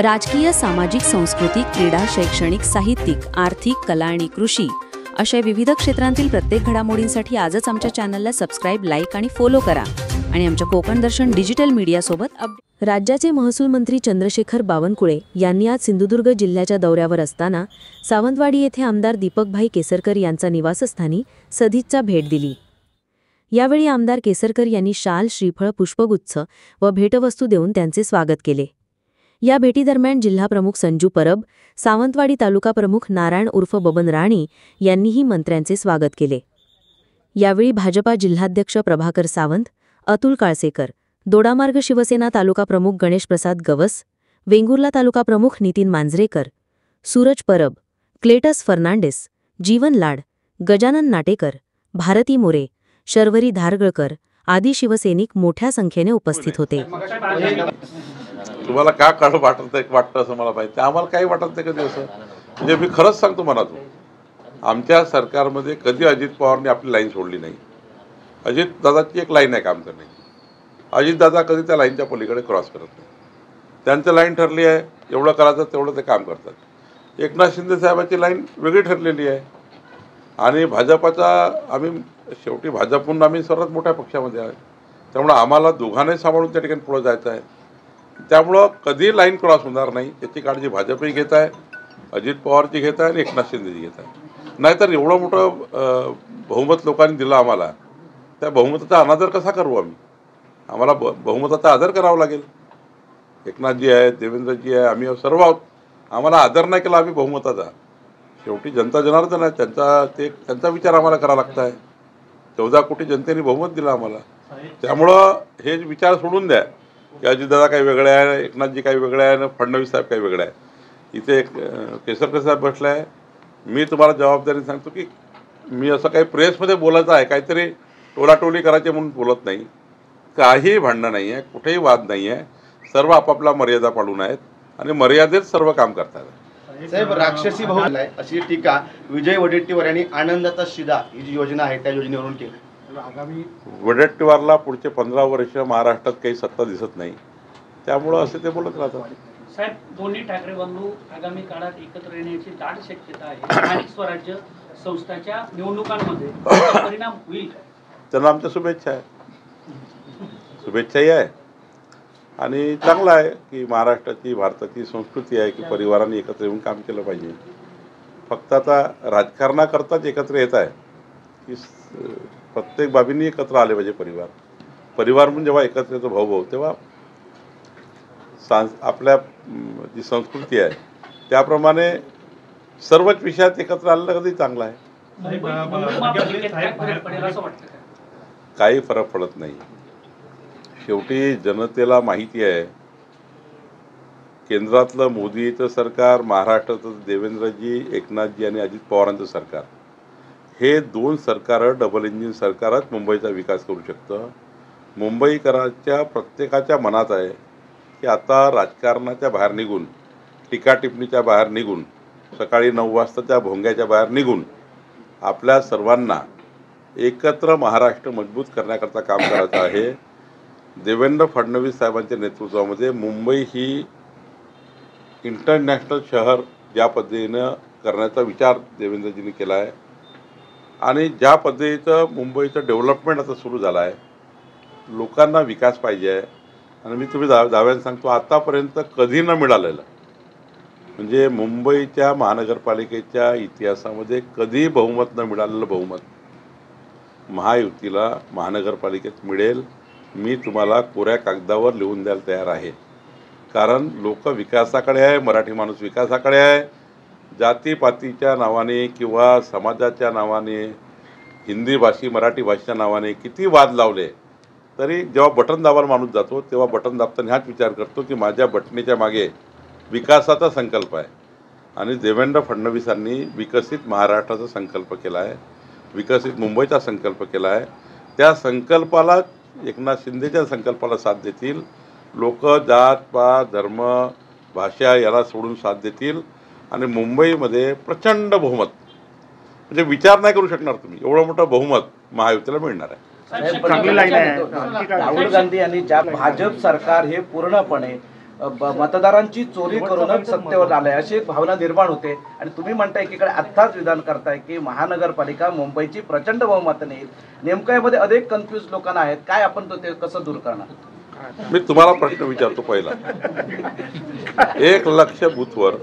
राजकीय, सामाजिक, सांस्कृतिक, क्रीडा, शैक्षणिक, साहित्यिक, आर्थिक, कला आणि कृषी अशा विविध क्षेत्रांतील प्रत्येक घडामोडींसाठी आजच आमच्या चॅनलला सबस्क्राईब, लाईक आणि फॉलो करा आणि आमच्या कोकण दर्शन डिजिटल मीडियासोबत राज्याचे महसूल मंत्री चंद्रशेखर बावनकुळे यांनी आज सिंधुदुर्ग जिल्ह्याच्या दौऱ्यावर असताना सावंतवाडी येथे आमदार दीपकभाई केसरकर यांचा निवासस्थानी सदिच्छा भेट दिली। यावेळी आमदार केसरकर यांनी शाल, श्रीफळ, पुष्पगुच्छ व भेटवस्तू देऊन त्यांचे स्वागत केले। या भेटीदरम्यान जिल्हाप्रमुख संजू परब, सावंतवाडी तालुका प्रमुख नारायण उर्फ बबन राणी यांनीही मंत्र्यांचे स्वागत केले। यावेळी भाजपा जिल्हाध्यक्ष प्रभाकर सावंत, अतुल काळसेकर, दोडामार्ग शिवसेना तालुका प्रमुख गणेश प्रसाद गवस, वेंगुर्ला तालुका प्रमुख नितीन मांजरेकर, सूरज परब, क्लेटस फर्नांडिस, जीवन लाड, गजानन नाटेकर, भारती मोरे, शर्वरी धारगळकर आदी शिवसैनिक मोठ्या संख्येने उपस्थित होते। तुम्हाला का काळ वाटतं असं मला माहिती, आम्हाला काही वाटत नाही कधी असं। म्हणजे मी खरंच सांगतो मनातून, आमच्या सरकारमध्ये कधी अजित पवारने आपली लाईन सोडली नाही। अजित दादाची एक लाईन आहे काम करण्याची, अजित दादा कधी त्या लाईनच्या पलीकडे क्रॉस करत नाही। त्यांचं लाईन ठरली आहे, एवढं करायचं तेवढं ते काम करतात। एकनाथ शिंदे साहेबांची लाईन वेगळी ठरलेली आहे आणि भाजपाचा आम्ही शेवटी भाजपहून आम्ही सर्वात मोठ्या पक्षामध्ये आहे, त्यामुळे आम्हाला दोघांनाही सांभाळून त्या ठिकाणी पुढे जायचं आहे। त्यामुळं कधी लाईन क्रॉस होणार नाही याची काळजी भाजपही घेत आहे, अजित पवारची घेत आहे आणि एकनाथ शिंदेची घेत आहे। नाहीतर एवढं मोठं बहुमत लोकांनी दिलं आम्हाला, त्या बहुमताचा अनादर कसा करू आम्ही? आम्हाला बहुमताचा आदर करावा लागेल। एकनाथजी आहे, देवेंद्रजी आहे, आम्ही सर्व आहोत। आम्हाला आदर नाही केला आम्ही बहुमताचा, शेवटी जनता जनार्दन आहे, त्यांचा विचार आम्हाला करावा लागत आहे। 14 कोटी जनतेने बहुमत दिलं आम्हाला, त्यामुळं हे विचार सोडून द्या की अजितदादा काही वेगळे आहे, एकनाथजी काही वेगळे आहे आणि फडणवीस साहेब काही वेगळे आहे। इथे केसरकर साहेब बसले आहे, मी तुम्हाला जबाबदारी सांगतो की मी असं काही प्रेसमध्ये बोलायचं आहे, काहीतरी टोलाटोली करायची म्हणून बोलत नाही। काही भांडणं नाही आहे, कुठेही वाद नाही आहे, सर्व आपापला मर्यादा पाळून आहेत आणि मर्यादेत सर्व काम करतात। साहेब, राक्षसी भाऊ आहे अशी टीका विजय वडेट्टीवार यांनी आनंदाचा शिदा ही जी योजना आहे त्या योजनेवरून केली। आगामी वडेट्टीवारला पुढचे 15 वर्ष महाराष्ट्रात काही सत्ता दिसत नाही, त्यामुळं असे ते बोलत राहतात। साहेब, दोन्ही ठाकरे बंधू आगामी काळात एकत्र येण्याची दाट शक्यता आहे। स्थानिक स्वराज्य संस्थांच्या निवडणुकांमध्ये परिणाम होईल का? त्यांना आमच्या शुभेच्छा आहे, शुभेच्छाही आहे आणि चांगलं आहे की महाराष्ट्राची, भारताची संस्कृती आहे की परिवारांनी एकत्र येऊन काम केलं पाहिजे। फक्त आता राजकारणाकरताच एकत्र येत आहे की प्रत्येक बाबींनी एकत्र आले पाहिजे। परिवार म्हणून जेव्हा एकत्र येतो भाऊ तेव्हा आपल्या जी संस्कृती आहे त्याप्रमाणे सर्वच विषयात एकत्र आलेलं कधी चांगलं आहे। काही फरक पडत नाही, शेवटी जनतेला माहिती आहे केंद्रातलं मोदीचं सरकार, महाराष्ट्राचं देवेंद्रजी, एकनाथजी आणि अजित पवारांचं सरकार, हे दोन सरकारं डबल इंजिन सरकारच मुंबईचा विकास करू शकतं। मुंबईकरांच्या प्रत्येकाच्या मनात आहे की आता राजकारणाच्या बाहेर निघून, टीकाटिप्पणीच्या बाहेर निघून, सकाळी 9 वाजताच्या भोंग्याच्या बाहेर निघून आपल्या सर्वांना एकत्र महाराष्ट्र मजबूत करण्याकरता काम करायचं आहे। देवेंद्र फडणवीस साहेबांच्या नेतृत्वामध्ये मुंबई ही इंटरनॅशनल शहर ज्या पद्धतीनं करण्याचा विचार देवेंद्रजींनी केला आहे आणि ज्या पद्धतीचं मुंबईचं डेव्हलपमेंट आता सुरू झालं आहे, लोकांना विकास पाहिजे आहे आणि मी तुम्ही दाव्याने सांगतो आतापर्यंत कधी न मिळालेलं, म्हणजे मुंबईच्या महानगरपालिकेच्या इतिहासामध्ये कधी बहुमत न मिळालेलं बहुमत महायुतीला महानगरपालिकेत मिळेल। मी तुम्हाला कोऱ्या कागदावर लिहून द्यायला तयार आहे, कारण लोक विकासाकडे आहे, मराठी माणूस विकासाकडे आहे। जातीपातीच्या नावाने किंवा समाजाच्या नावाने, हिंदी भाषी मराठी भाषेच्या नावाने किती वाद लावले तरी जेव्हा बटन दाबायला माणूस जातो तेव्हा बटन दाबताना ह्याच विचार करतो की माझ्या बटणीच्या मागे विकासाचा संकल्प आहे आणि देवेंद्र फडणवीसांनी विकसित महाराष्ट्राचा संकल्प केला आहे, विकसित मुंबईचा संकल्प केला आहे। त्या संकल्पाला, एकनाथ शिंदेच्या संकल्पाला साथ देतील लोक, जात पात धर्म भाषा याला सोडून साथ देतील आणि मुंबईमध्ये प्रचंड बहुमत, म्हणजे विचार नाही करू शकणार तुम्ही एवढं मोठं बहुमत महायुतीला मिळणार आहे। राहुल गांधी यांनी ज्या भाजप सरकार हे पूर्णपणे मतदारांची चोरी करूनच सत्तेवर आलाय अशी एक भावना निर्माण होते. आणि तुम्ही म्हणता एकीकडे आत्ताच विधान करताय की महानगरपालिका मुंबईची प्रचंड बहुमताने येईल. नेमकं यामध्ये अनेक कन्फ्यूज लोकांना आहेत, काय आपण तो ते कसं दूर करणार? मी तुम्हाला प्रश्न विचारतो पहिला. 1 लाख बूथवर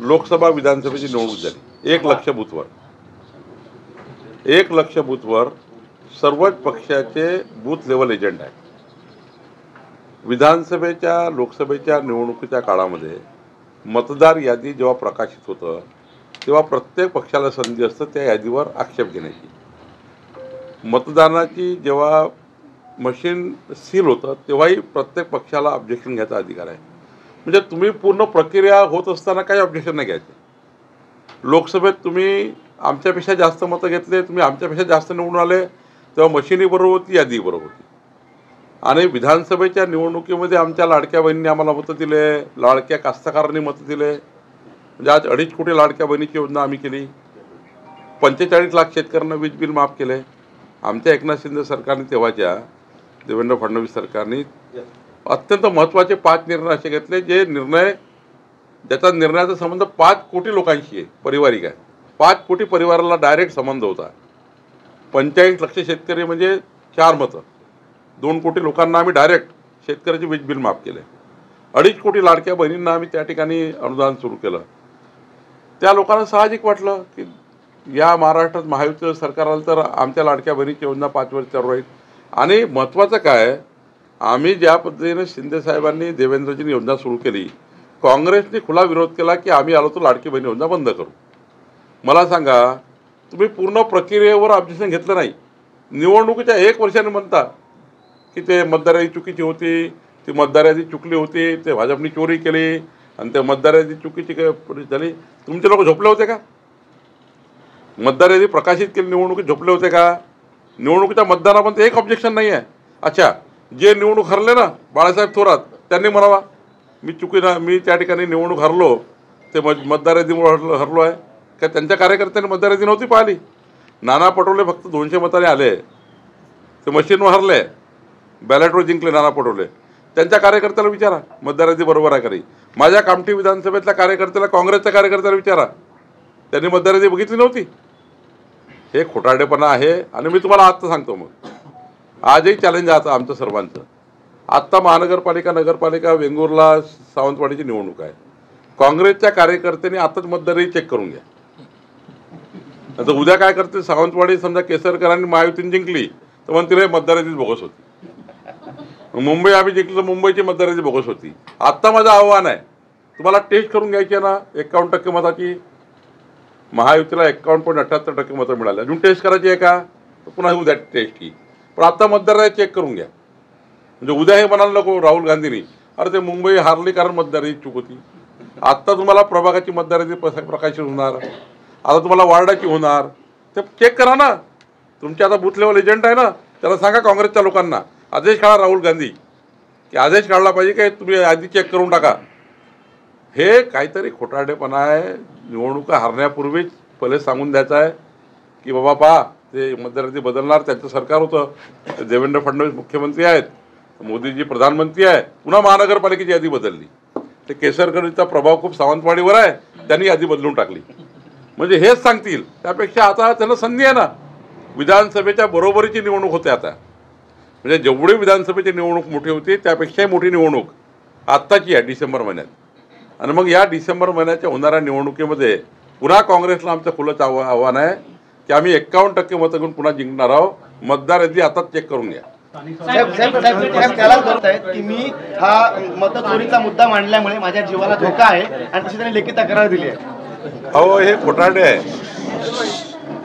लोकसभा विधानसभेची निवडणूक झाली. 1 लाख बूथवर 1 लाख बूथवर सर्वच पक्षाचे बूथ लेवल एजंट आहेत. विधानसभेच्या लोकसभेच्या निवडणुकीच्या काळामध्ये मतदार यादी जेव्हा प्रकाशित होतं तेव्हा प्रत्येक पक्षाला संधी असतं त्या यादीवर आक्षेप घेण्याची. मतदानाची जेव्हा मशीन सील होतं तेव्हाही प्रत्येक पक्षाला ऑब्जेक्शन घ्यायचा अधिकार आहे. म्हणजे तुम्ही पूर्ण प्रक्रिया होत असताना काही ऑब्जेक्शन नाही घ्यायचे. लोकसभेत तुम्ही आमच्यापेक्षा जास्त मतं घेतले, तुम्ही आमच्यापेक्षा जास्त निवडून आले, तेव्हा मशीनही बरोबर होती, यादी बरोबर होती. आणि विधानसभेच्या निवडणुकीमध्ये आमच्या लाडक्या बहिणींनी आम्हाला मतं दिले, लाडक्या कास्तकारांनी मतं दिले. म्हणजे आज 2.5 कोटी लाडक्या बहिणीची योजना आम्ही केली. 45 लाख शेतकऱ्यांना वीज बिल माफ केले. आमच्या एकनाथ शिंदे सरकारने, तेव्हाच्या देवेंद्र फडणवीस सरकारने अत्यंत महत्त्वाचे 5 निर्णय असे घेतले जे निर्णय ज्याचा निर्णयाचा संबंध 5 कोटी लोकांशी आहे, पारिवारिक आहे. 5 कोटी परिवाराला डायरेक्ट संबंध होता. 45 लाख शेतकरी म्हणजे 4 मतं. 2 कोटी लोकांना आम्ही डायरेक्ट शेतकऱ्याचे वीज बिल माफ केले. 2.5 कोटी लाडक्या बहिणींना आम्ही त्या ठिकाणी अनुदान सुरू केलं. त्या लोकांना साहजिक वाटलं की या महाराष्ट्रात महायुतीचं सरकार आलं तर आमच्या लाडक्या बहिणीची योजना 5 वर्ष चालू राहील. आणि महत्त्वाचं काय, आम्ही ज्या पद्धतीने शिंदेसाहेबांनी देवेंद्रजींनी योजना सुरू केली, काँग्रेसने खुला विरोध केला की आम्ही आलो तर लाडकी बहिणी योजना बंद करू. मला सांगा, तुम्ही पूर्ण प्रक्रियेवर ऑब्जेक्शन घेतलं नाही. निवडणुकीच्या 1 वर्षाने म्हणता की ते मतदार यादी चुकीची होती, ती मतदार यादी चुकली होती, ते भाजपनी चोरी केली आणि ते मतदार यादी चुकीची झाली. तुमचे लोक झोपले होते का? मतदार यादी प्रकाशित केली निवडणुकीत झोपले होते का? निवडणुकीच्या मतदानापर्यंत एक ऑब्जेक्शन नाही आहे. अच्छा, जे निवडणूक हरले ना बाळासाहेब थोरात, त्यांनी म्हणावा मी त्या ठिकाणी निवडणूक हरलो, ते मतदार यादीमुळे हरलो आहे का? त्यांच्या कार्यकर्त्यांनी मतदार यादी नव्हती पाहिली. नाना पटोले फक्त 200 मताने आले, ते मशीनवर हरले, बॅलेटवर जिंकले नाना पटोले. त्यांच्या कार्यकर्त्याला विचारा मतदार यादी बरोबर आहे का नाही. माझ्या कामठी विधानसभेतल्या कार्यकर्त्याला, काँग्रेसच्या कार्यकर्त्याला विचारा, त्यांनी मतदार यादी बघितली नव्हती. हे खोटारडेपणा आहे. आणि मी तुम्हाला आत्ता सांगतो, मग आजही चॅलेंज आहे आमचं सर्वांचं. आत्ता महानगरपालिका, नगरपालिका, वेंगुर्ला, सावंतवाडीची निवडणूक आहे. काँग्रेसच्या कार्यकर्त्यांनी आताच मतदार यादी चेक करून घ्या. आता उद्या काय करते, सावंतवाडी समजा केसरकरांनी महायुतीने जिंकली तर म्हणतील मतदार यादी बोगस होती. मुंबई आम्ही जिंकली तर मुंबईची मतदार यादी बोगस होती. आत्ता माझं आव्हान आहे, तुम्हाला टेस्ट करून घ्यायची आहे ना 51% मताची. महायुतीला 51.78% मतं मिळाली. अजून टेस्ट करायची आहे का? तर पुन्हा उद्या टेस्ट की. पण आत्ता मतदार यादी चेक करून घ्या. म्हणजे उद्या हे म्हणायला नको राहुल गांधींनी अरे ते मुंबई हारली कारण मतदार यादी चूक होती. आत्ता तुम्हाला प्रभागाची मतदार यादी प्रकाशित होणार, आता तुम्हाला वार्डाची होणार, ते चेक करा ना. तुमचे आता बूथ लेवल एजंट आहे ना, त्याला सांगा काँग्रेसच्या लोकांना, आदेश काढा राहुल गांधी की आदेश काढला पाहिजे काय तुम्ही आधी चेक करून टाका. हे काहीतरी खोटारडेपणा आहे. निवडणुका हरण्यापूर्वीच पहिले सांगून द्यायचं आहे की बाबा पहा ते मतदार यादी बदलणार, त्यांचं सरकार होतं, देवेंद्र फडणवीस मुख्यमंत्री आहेत, मोदीजी प्रधानमंत्री आहे, पुन्हा महानगरपालिकेची यादी बदलली. ते केसरकरचा प्रभाव खूप सावंतवाडीवर आहे, त्यांनी यादी बदलून टाकली. म्हणजे हेच सांगतील. त्यापेक्षा आता त्यांना संधी आहे ना, विधानसभेच्या बरोबरीची निवडणूक होते आता. म्हणजे जेवढी विधानसभेची निवडणूक मोठी होती त्यापेक्षाही मोठी निवडणूक आत्ताची आहे डिसेंबर महिन्यात. आणि मग या डिसेंबर महिन्याच्या होणाऱ्या निवडणुकीमध्ये पुन्हा काँग्रेसला आमचं खुलंच आव्हान आहे की आम्ही 51% मतं घेऊन पुन्हा जिंकणार आहोत. मतदार यादी आताच चेक करून घ्या. त्याला करतायत की मी हा मतचोरीचा मुद्दा मांडल्यामुळे माझ्या जीवाला धोका आहे आणि तशी त्यांनी लेखी तक्रार दिली आहे. अहो हे खोटारडे आहे,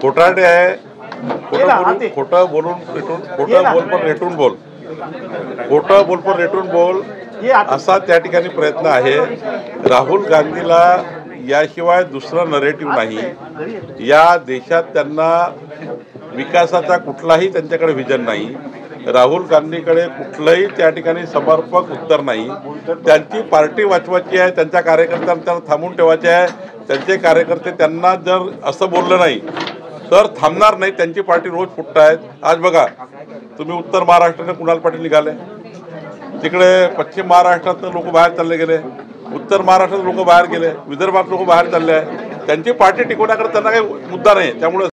खोटारडे आहे. खोटं बोलून रेटून, खोटं बोल पण रेटून बोल, खोटं बोल पण रेटून बोल असा त्या ठिकाणी प्रयत्न आहे. राहुल गांधीला याशिवाय दुसरं नरेटिव्ह नाही. या देशात त्यांना विकासाचा कुठलाही त्यांच्याकडे विजन नाही. राहुल गांधीकडे कुठलंही त्या ठिकाणी समर्पक उत्तर नाही. त्यांची पार्टी वाचवायची आहे, त्यांच्या कार्यकर्त्यांना त्यांना थांबून ठेवायचे आहे. त्यांचे कार्यकर्ते त्यांना जर असं बोललं नाही तर थांबणार नाही. त्यांची पार्टी रोज फुटत आहेत. आज बघा तुम्ही उत्तर महाराष्ट्राने कुणाल पाटील निघाले, तिकडे पश्चिम महाराष्ट्रातनं लोक बाहेर चालले गेले, उत्तर महाराष्ट्रात लोक बाहेर गेले, विदर्भात लोक बाहेर चालले आहे. त्यांची पार्टी टिकवण्याकडे त्यांना काही मुद्दा नाही. त्यामुळे